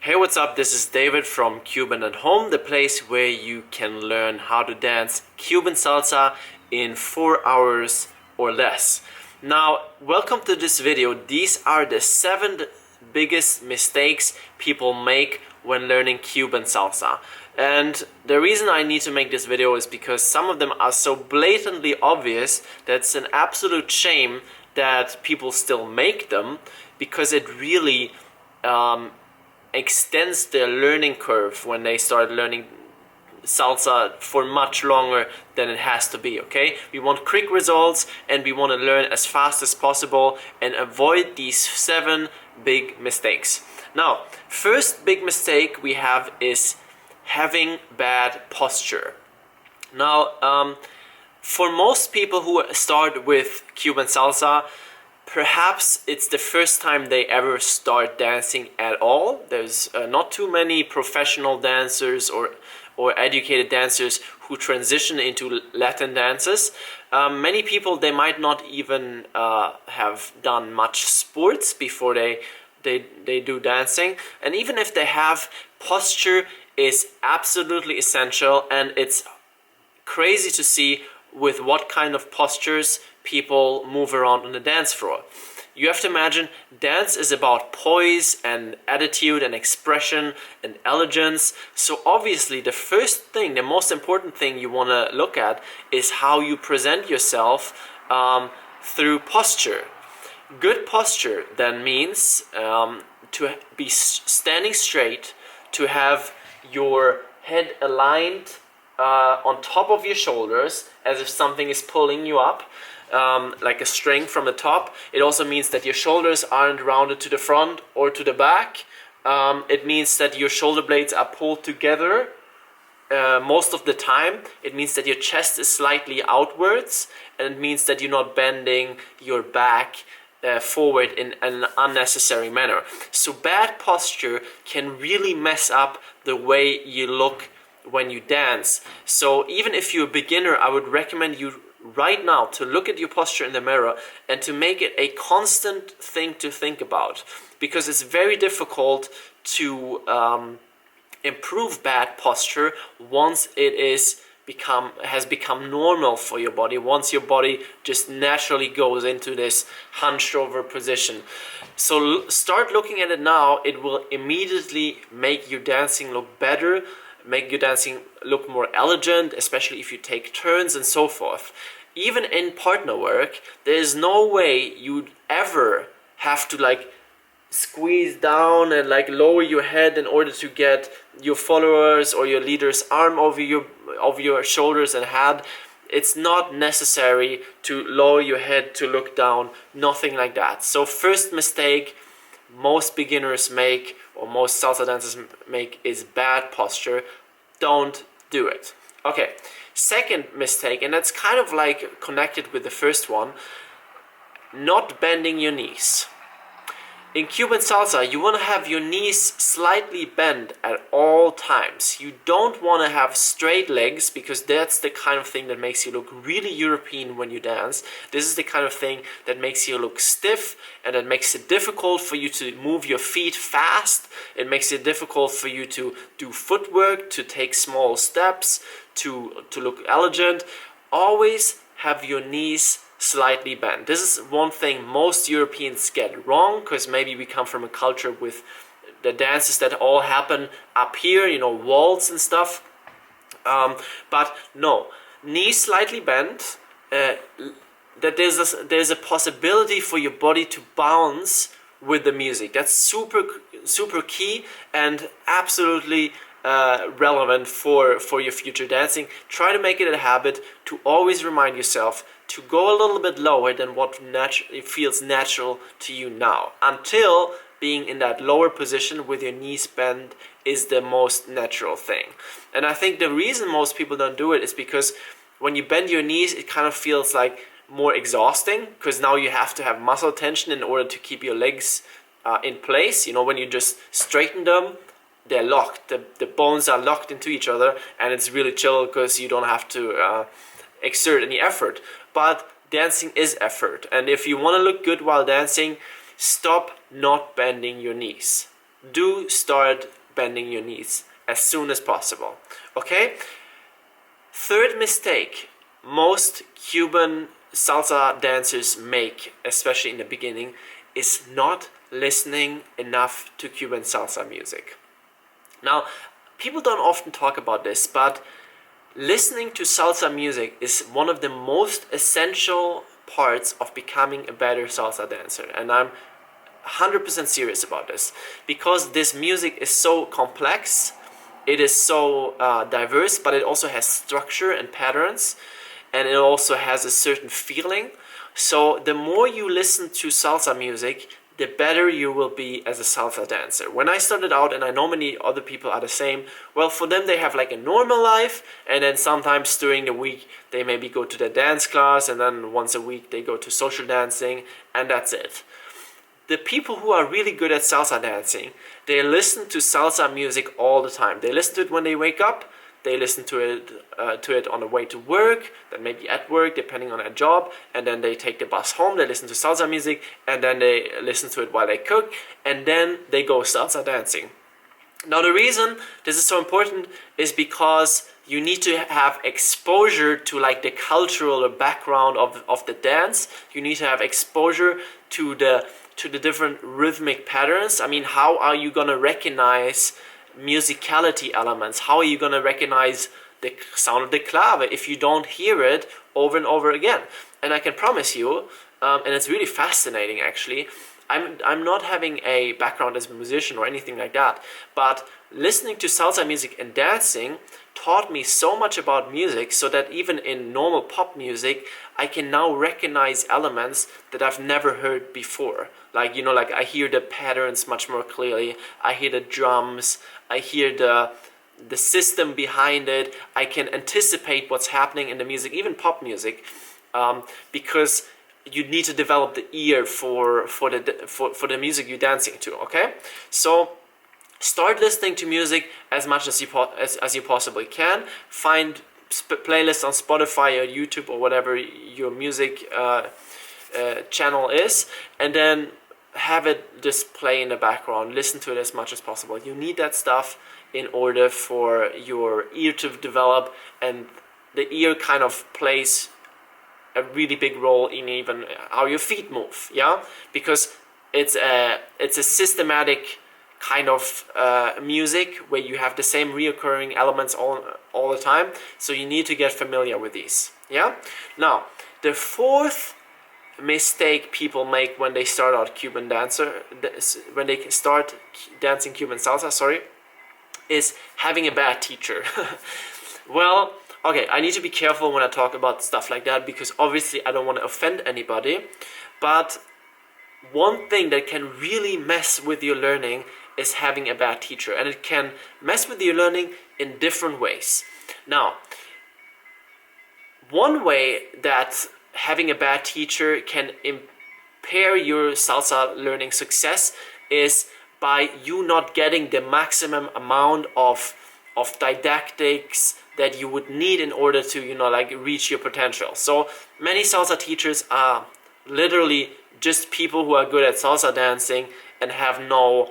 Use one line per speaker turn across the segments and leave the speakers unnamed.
Hey, what's up? This is David from Cuban at Home, the place where you can learn how to dance Cuban salsa in 4 hours or less. Now, welcome to this video. These are the 7 biggest mistakes people make when learning Cuban salsa. And the reason I need to make this video is because some of them are so blatantly obvious that it's an absolute shame that people still make them, because it really extends their learning curve when they start learning salsa for much longer than it has to be. Okay, we want quick results and we want to learn as fast as possible and avoid these 7 big mistakes. Now, first big mistake we have is having bad posture. Now, for most people who start with Cuban salsa, perhaps it's the first time they ever start dancing at all. There's not too many professional dancers or educated dancers who transition into Latin dances. Many people, they might not even have done much sports before they do dancing. And even if they have, posture is absolutely essential, and it's crazy to see with what kind of postures people move around on the dance floor. You have to imagine, dance is about poise and attitude and expression and elegance. So obviously the first thing, the most important thing you want to look at is how you present yourself through posture. Good posture then means to be standing straight, to have your head aligned on top of your shoulders as if something is pulling you up, like a string from the top. It also means that your shoulders aren't rounded to the front or to the back. It means that your shoulder blades are pulled together most of the time. It means that your chest is slightly outwards, and it means that you're not bending your back forward in an unnecessary manner. So bad posture can really mess up the way you look when you dance. So even if you're a beginner, I would recommend you right now to look at your posture in the mirror and to make it a constant thing to think about, because it's very difficult to improve bad posture once it has become normal for your body, once your body just naturally goes into this hunched over position. So start looking at it now. It will immediately make your dancing look better, make your dancing look more elegant, especially if you take turns and so forth. Even in partner work, there is no way you'd ever have to squeeze down and lower your head in order to get your followers or your leader's arm over your shoulders and head. It's not necessary to lower your head to look down, nothing like that. So first mistake most beginners make, or most salsa dancers make, is bad posture. Don't do it. Okay, second mistake, and that's kind of connected with the first one, not bending your knees. In Cuban salsa, you want to have your knees slightly bent at all times. You don't want to have straight legs, because that's the kind of thing that makes you look really European when you dance. This is the kind of thing that makes you look stiff, and that makes it difficult for you to move your feet fast. It makes it difficult for you to do footwork, to take small steps, to look elegant. Always have your knees slightly bent. This is one thing most Europeans get wrong, because maybe we come from a culture with the dances that all happen up here, waltz and stuff. But no, knees slightly bent, that there's a possibility for your body to bounce with the music. That's super key and absolutely relevant for your future dancing. Try to make it a habit to always remind yourself to go a little bit lower than what it feels natural to you now, until being in that lower position with your knees bent is the most natural thing. And I think the reason most people don't do it is because when you bend your knees, it kind of feels more exhausting, because now you have to have muscle tension in order to keep your legs in place. When you just straighten them, they're locked. The bones are locked into each other, and it's really chill because you don't have to exert any effort. But dancing is effort, and if you want to look good while dancing, stop not bending your knees. do start bending your knees as soon as possible. Okay? Third mistake most Cuban salsa dancers make, especially in the beginning, is not listening enough to Cuban salsa music. Now, people don't often talk about this, but listening to salsa music is one of the most essential parts of becoming a better salsa dancer. And I'm 100% serious about this, because this music is so complex, it is so diverse, but it also has structure and patterns, and it also has a certain feeling. So the more you listen to salsa music, the better you will be as a salsa dancer. When I started out, and I know many other people are the same, well, for them they have like a normal life, and then sometimes during the week they maybe go to their dance class, and then once a week they go to social dancing, and that's it. The people who are really good at salsa dancing, they listen to salsa music all the time. They listen to it when they wake up, they listen to it on the way to work, then maybe at work, depending on their job, and then they take the bus home, they listen to salsa music, and then they listen to it while they cook, and then they go salsa dancing. Now the reason this is so important is because you need to have exposure to like the cultural background of the dance. You need to have exposure to the different rhythmic patterns. I mean, how are you gonna recognize musicality elements? How are you gonna recognize the sound of the clave if you don't hear it over and over again? And I can promise you, and it's really fascinating actually, I'm not having a background as a musician or anything like that, but listening to salsa music and dancing taught me so much about music, so that even in normal pop music, I can now recognize elements that I've never heard before. Like, you know, like I hear the patterns much more clearly, I hear the drums, I hear the system behind it, I can anticipate what's happening in the music, even pop music, because you need to develop the ear for the music you're dancing to. Okay, so start listening to music as much as you possibly can. Find playlists on Spotify or YouTube or whatever your music channel is, and then have it just play in the background. Listen to it as much as possible. You need that stuff in order for your ear to develop, and the ear kind of plays a really big role in even how your feet move, yeah, because it's a systematic kind of music where you have the same reoccurring elements all the time, so you need to get familiar with these. Yeah. Now, the fourth mistake people make when they start out when they start dancing Cuban salsa, is having a bad teacher. Well, okay, I need to be careful when I talk about stuff like that, because obviously I don't want to offend anybody, but one thing that can really mess with your learning is having a bad teacher, and it can mess with your learning in different ways. Now, one way that having a bad teacher can impair your salsa learning success is by you not getting the maximum amount of didactics that you would need in order to, you know, like reach your potential. So many salsa teachers are literally just people who are good at salsa dancing and have no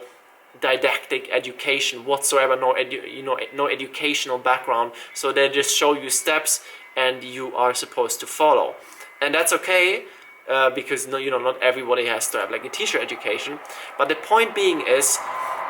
didactic education whatsoever, no educational background. So they just show you steps and you are supposed to follow, and that's okay. Because not everybody has to have like a teacher education, but the point being is,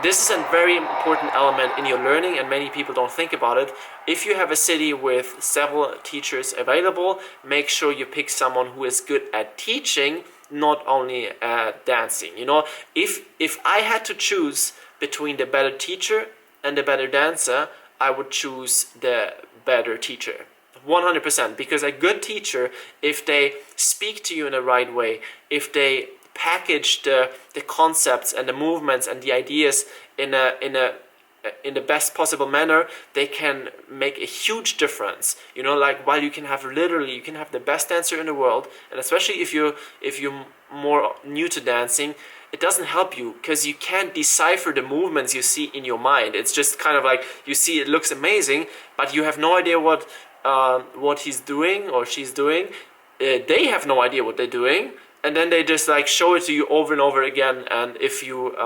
this is a very important element in your learning, and many people don't think about it. If you have a city with several teachers available, make sure you pick someone who is good at teaching, not only at dancing. You know, if I had to choose between the better teacher and the better dancer, I would choose the better teacher. 100%, because a good teacher, if they speak to you in the right way, if they package the concepts and the movements and the ideas in the best possible manner, they can make a huge difference. You know, like while you can have the best dancer in the world, and especially if you're more new to dancing, it doesn't help you because you can't decipher the movements you see in your mind. It's just kind of like you see it looks amazing, but you have no idea what he's doing or she's doing. They have no idea what they're doing, and then they just like show it to you over and over again. And if you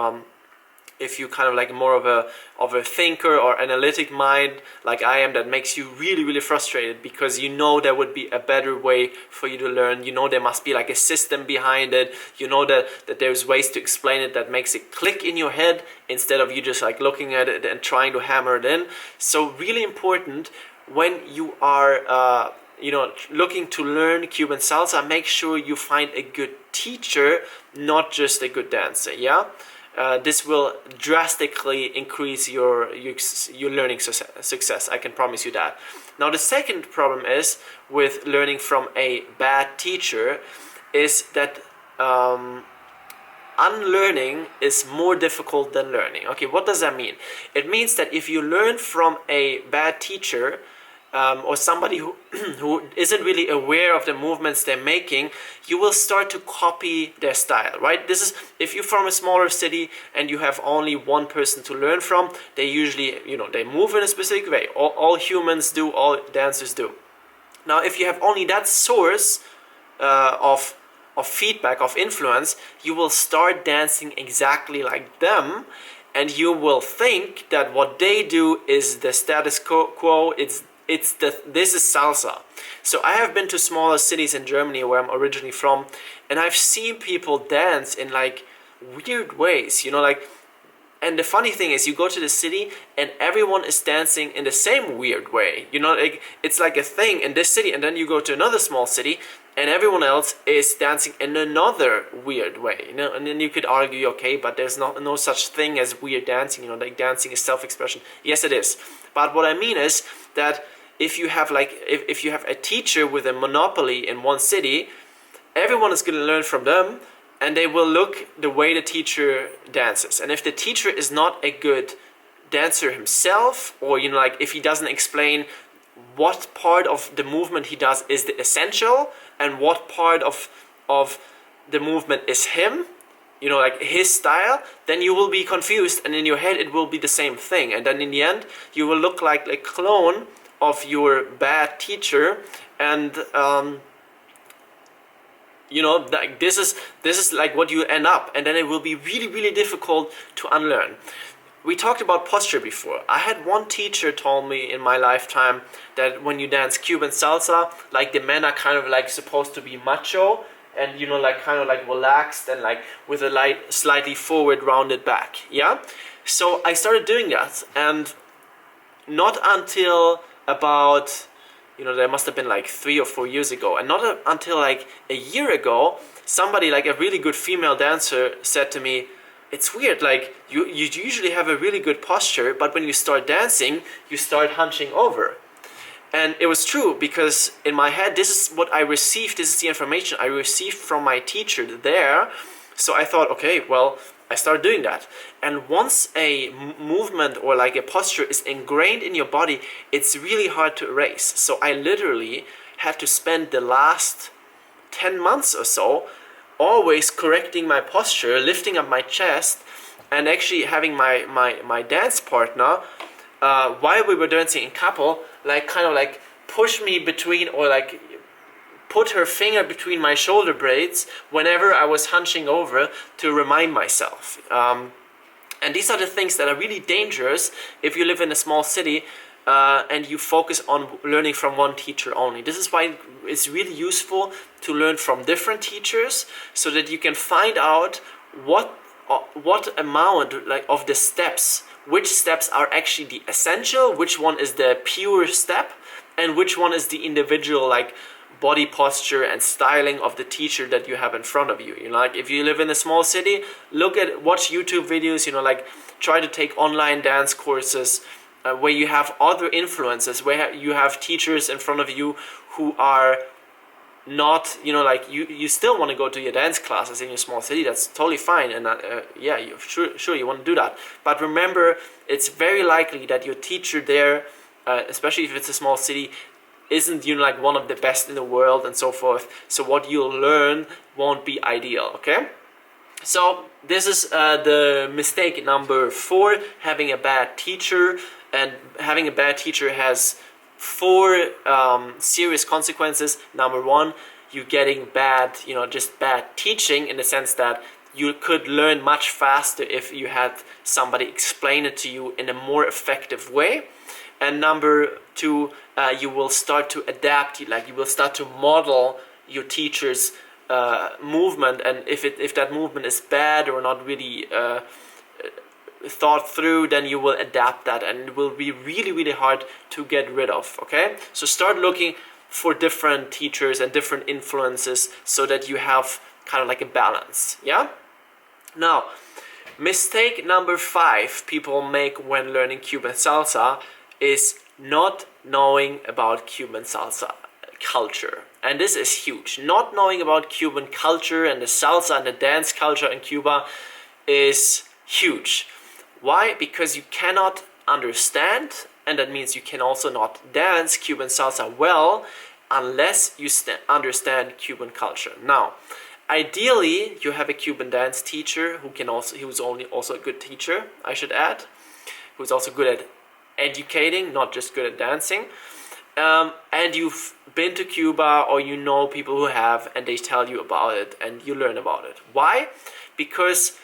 if you kind of like more of a thinker or analytic mind like I am, that makes you really frustrated, because you know there would be a better way for you to learn. You know there must be like a system behind it. You know that there's ways to explain it that makes it click in your head, instead of you just like looking at it and trying to hammer it in. So really important when you are looking to learn Cuban salsa, make sure you find a good teacher, not just a good dancer. Yeah. This will drastically increase your learning success. I can promise you that. Now the second problem is with learning from a bad teacher is that unlearning is more difficult than learning. Okay, what does that mean? It means that if you learn from a bad teacher, or somebody who who isn't really aware of the movements they're making, you will start to copy their style, right? This is, if you're from a smaller city and you have only one person to learn from, they usually, they move in a specific way. All humans do, all dancers do. Now, if you have only that source of feedback, of influence, you will start dancing exactly like them, and you will think that what they do is the status quo. This is salsa. So I have been to smaller cities in Germany where I'm originally from, and I've seen people dance in like weird ways, and the funny thing is, you go to the city and everyone is dancing in the same weird way. It's like a thing in this city, and then you go to another small city and everyone else is dancing in another weird way. And then you could argue, okay, but there's no such thing as weird dancing. Like dancing is self-expression. Yes, it is. But what I mean is that if you have if you have a teacher with a monopoly in one city, everyone is going to learn from them, and they will look the way the teacher dances. And if the teacher is not a good dancer himself, or if he doesn't explain what part of the movement he does is the essential and what part of the movement is him, like his style, then you will be confused, and in your head it will be the same thing, and then in the end you will look like a clone of your bad teacher. And this is like what you end up, and then it will be really difficult to unlearn. We talked about posture before. I had one teacher told me in my lifetime that when you dance Cuban salsa, like the men are kind of like supposed to be macho and kind of like relaxed and like with a slightly forward rounded back. Yeah. So I started doing that, and not until about there must have been like 3 or 4 years ago, and not until like a year ago, somebody, like a really good female dancer, said to me, it's weird, like you usually have a really good posture, but when you start dancing, you start hunching over. And it was true, because in my head, this is what I received, this is the information I received from my teacher there. So I thought, okay, well, I started doing that. And once a movement or like a posture is ingrained in your body, it's really hard to erase. So I literally had to spend the last 10 months or so always correcting my posture, lifting up my chest, and actually having my dance partner, while we were dancing in couple, like kind of like push me between, or like put her finger between my shoulder blades whenever I was hunching over, to remind myself. And these are the things that are really dangerous if you live in a small city and you focus on learning from one teacher only. This is why it's really useful to learn from different teachers, so that you can find out what amount like of the steps, which steps are actually the essential, which one is the pure step, and which one is the individual like body posture and styling of the teacher that you have in front of you. Like if you live in a small city, watch YouTube videos, like try to take online dance courses where you have other influences, where you have teachers in front of you who are not, like you still want to go to your dance classes in your small city. That's totally fine, and yeah, you sure you want to do that. But remember, it's very likely that your teacher there, especially if it's a small city, isn't like one of the best in the world and so forth. So what you'll learn won't be ideal. Okay. So this is the mistake number 4, having a bad teacher. And having a bad teacher has 4 serious consequences. Number 1, you getting bad, just bad teaching, in the sense that you could learn much faster if you had somebody explain it to you in a more effective way. And number two, you will start to adapt, like you will start to model your teacher's movement, and if that movement is bad or not really thought through, then you will adapt that, and it will be really, really hard to get rid of. Okay, so start looking for different teachers and different influences so that you have kind of like a balance. Yeah. Now, mistake number 5 people make when learning Cuban salsa is not knowing about Cuban salsa culture. And this is huge. Not knowing about Cuban culture and the salsa and the dance culture in Cuba is huge. Why? Because you cannot understand, and that means you can also not dance Cuban salsa well unless you understand Cuban culture. Now, ideally, you have a Cuban dance teacher who's also a good teacher, I should add, who's also good at educating, not just good at dancing. And you've been to Cuba, or you know people who have, and they tell you about it and you learn about it. Why? Because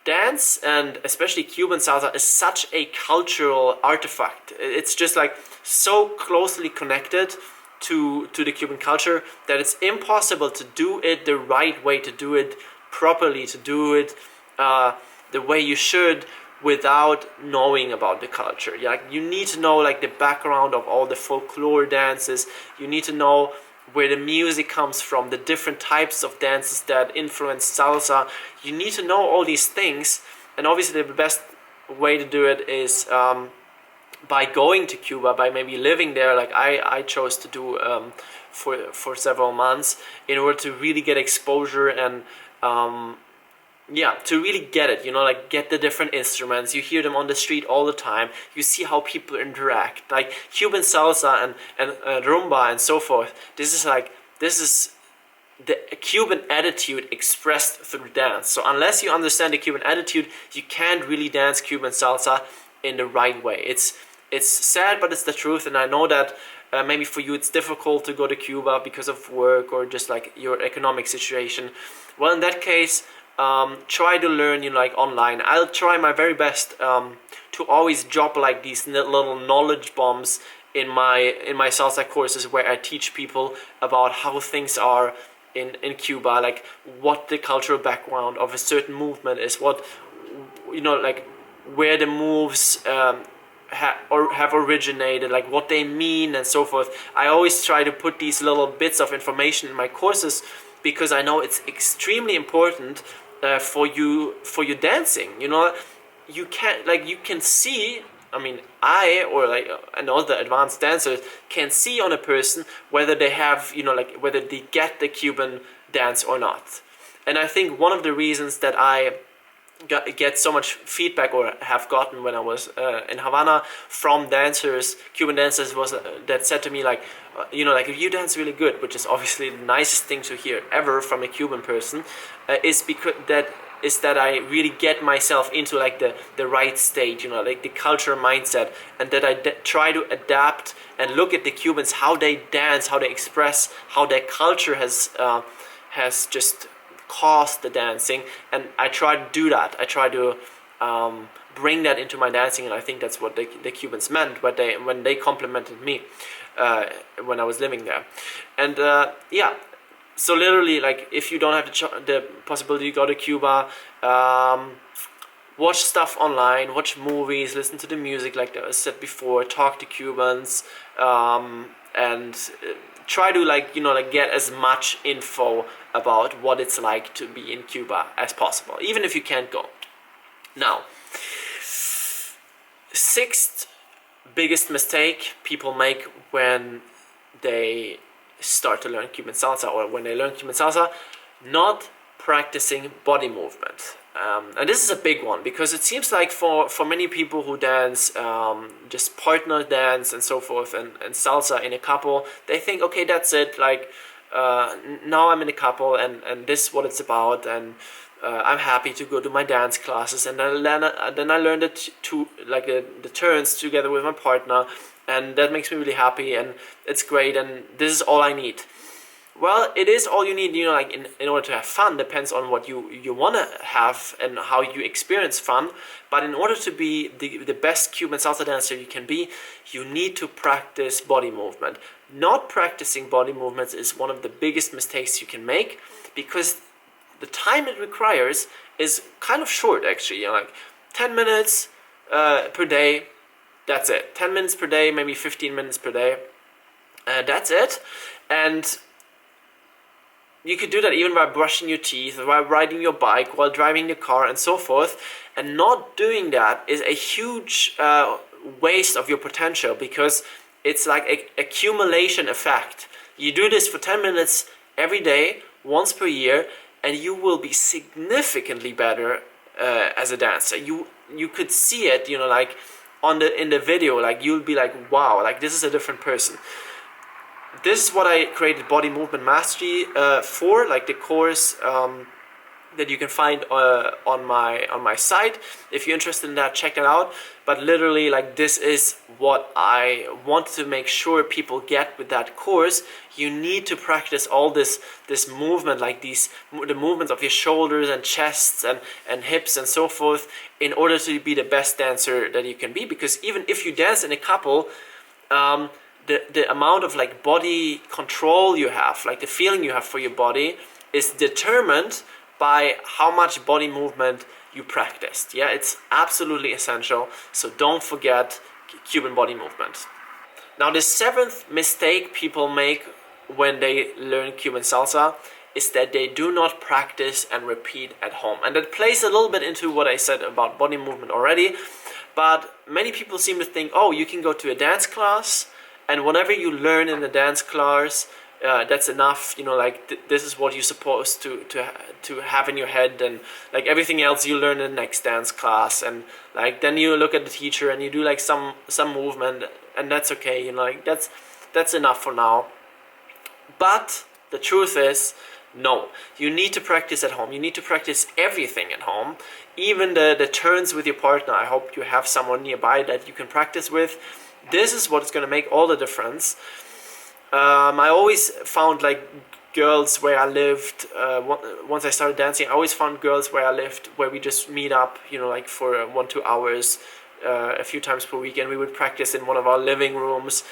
dance, and especially Cuban salsa, is such a cultural artifact. It's just like so closely connected to the Cuban culture that it's impossible to do it the right way, to do it properly, to do it the way you should without knowing about the culture. Like, you need to know like the background of all the folklore dances. You need to know where the music comes from, the different types of dances that influence salsa. You need to know all these things, and obviously the best way to do it is by going to Cuba, by maybe living there, like I chose to do for several months, in order to really get exposure and to really get it, like get the different instruments. You hear them on the street all the time. You see how people interact, like Cuban salsa and rumba and so forth. This is the Cuban attitude expressed through dance. So unless you understand the Cuban attitude, you can't really dance Cuban salsa in the right way. It's sad, but it's the truth, and I know that maybe for you it's difficult to go to Cuba because of work or just like your economic situation. Well, in that case, try to learn like online. I'll try my very best to always drop like these little knowledge bombs in my salsa courses, where I teach people about how things are in Cuba, like what the cultural background of a certain movement is, what like where the moves have originated, like what they mean and so forth. I always try to put these little bits of information in my courses because I know it's extremely important for your dancing. You can see, and all the advanced dancers can see on a person whether they have, whether they get the Cuban dance or not. And I think one of the reasons that I get so much feedback, or have gotten when I was in Havana, from Cuban dancers, was that said to me like, if you dance really good, which is obviously the nicest thing to hear ever from a Cuban person, is that I really get myself into like the right state, like the culture mindset, and that I try to adapt and look at the Cubans, how they dance, how they express, how their culture has just caused the dancing, and I try to do that. I try to bring that into my dancing, and I think that's what the Cubans meant when they complimented me when I was living there. And so literally, like, if you don't have the possibility to go to Cuba, watch stuff online, watch movies, listen to the music, like I said before, talk to Cubans, and try to get as much info about what it's like to be in Cuba as possible, even if you can't go. Now, 6th biggest mistake people make when they start to learn Cuban salsa, or when they learn Cuban salsa, not practicing body movement. And this is a big one, because it seems like for many people who dance just partner dance and so forth, and salsa in a couple, they think, okay, that's it, like now I'm in a couple, and this is what it's about, and I'm happy to go to my dance classes, and then I learned it to like the turns together with my partner, and that makes me really happy, and it's great, and this is all I need. Well, it is all you need, like in order to have fun. Depends on what you want to have and how you experience fun. But in order to be the best Cuban salsa dancer you can be, you need to practice body movement. Not practicing body movements is one of the biggest mistakes you can make, because the time it requires is kind of short, actually. Like 10 minutes per day, that's it. 10 minutes per day, maybe 15 minutes per day. That's it. And you could do that even while brushing your teeth, while riding your bike, while driving your car, and so forth. And not doing that is a huge waste of your potential, because it's like an accumulation effect. You do this for 10 minutes every day, once per year, and you will be significantly better as a dancer. You could see it, like in the video, like you'll be like, wow, like this is a different person. This is what I created Body Movement Mastery for, like the course that you can find on my site. If you're interested in that, check it out. But literally, like, this is what I want to make sure people get with that course. You need to practice all this movement, like the movements of your shoulders and chests and hips and so forth, in order to be the best dancer that you can be. Because even if you dance in a couple, the amount of like body control you have, like the feeling you have for your body, is determined by how much body movement you practiced. Yeah, it's absolutely essential. So don't forget Cuban body movement. Now, the 7th mistake people make when they learn Cuban salsa is that they do not practice and repeat at home. And that plays a little bit into what I said about body movement already. But many people seem to think, oh, you can go to a dance class, and whatever you learn in the dance class, that's enough. Like this is what you're supposed to have in your head, and like everything else you learn in the next dance class. And like then you look at the teacher and you do like some movement, and that's okay. Like that's enough for now. But the truth is, no, you need to practice at home. You need to practice everything at home, even the turns with your partner. I hope you have someone nearby that you can practice with. This is what's going to make all the difference. I always found like girls where I lived, once I started dancing, I always found girls where I lived where we just meet up, like for 1-2 hours a few times per week, and we would practice in one of our living rooms.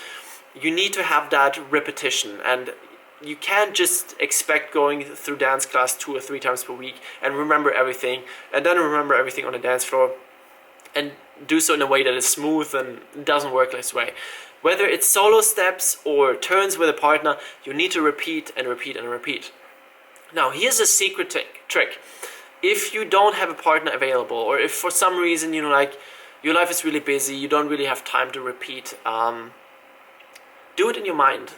You need to have that repetition, and you can't just expect going through dance class 2 or 3 times per week and remember everything, and then remember everything on the dance floor, and do so in a way that is smooth and doesn't work this way. Whether it's solo steps or turns with a partner, you need to repeat and repeat and repeat. Now, here's a secret trick. If you don't have a partner available, or if for some reason, like your life is really busy, you don't really have time to repeat, do it in your mind.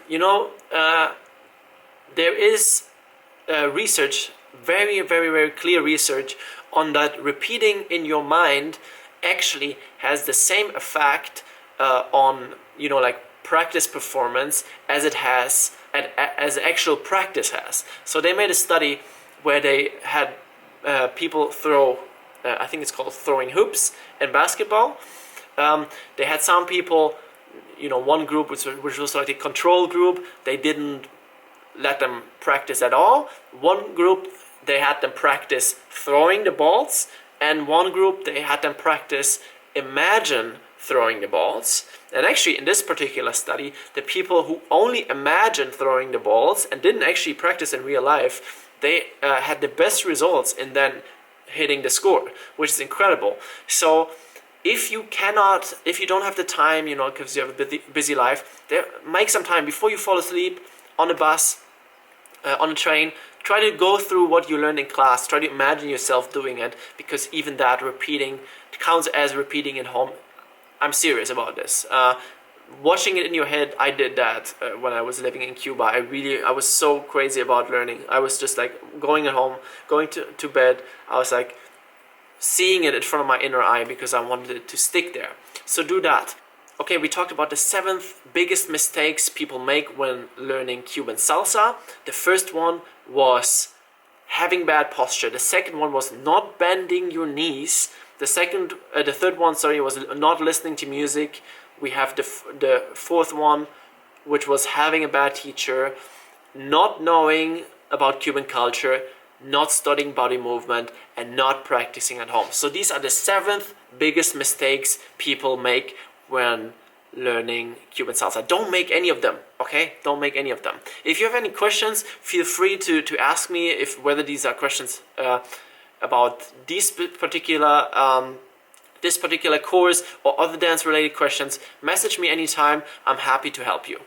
There is research, very, very, very clear research on that repeating in your mind actually has the same effect on like practice performance as it has as actual practice has. So they made a study where they had people throw I think it's called throwing hoops in basketball. They had some people, one group which was like a control group, they didn't let them practice at all. One group, they had them practice throwing the balls, and one group, they had them practice imagine throwing the balls. And actually, in this particular study, the people who only imagined throwing the balls and didn't actually practice in real life, they had the best results in then hitting the score, which is incredible. So if you don't have the time, because you have a busy life, make some time before you fall asleep, on a bus, on a train. Try to go through what you learned in class. Try to imagine yourself doing it, because even that repeating counts as repeating at home. I'm serious about this. Watching it in your head, I did that when I was living in Cuba. I was so crazy about learning. I was just like going at home, going to bed. I was like seeing it in front of my inner eye because I wanted it to stick there. So do that. Okay, we talked about the 7th biggest mistakes people make when learning Cuban salsa. The first one was having bad posture. The second one was not bending your knees. The third one, was not listening to music. We have the fourth one, which was having a bad teacher. not knowing about Cuban culture, not studying body movement, and not practicing at home. So these are the 7th biggest mistakes people make when learning Cuban salsa. Don't make any of them, okay? Don't make any of them. If you have any questions, feel free to ask me if whether these are questions about this particular course or other dance related questions. Message me anytime. I'm happy to help you.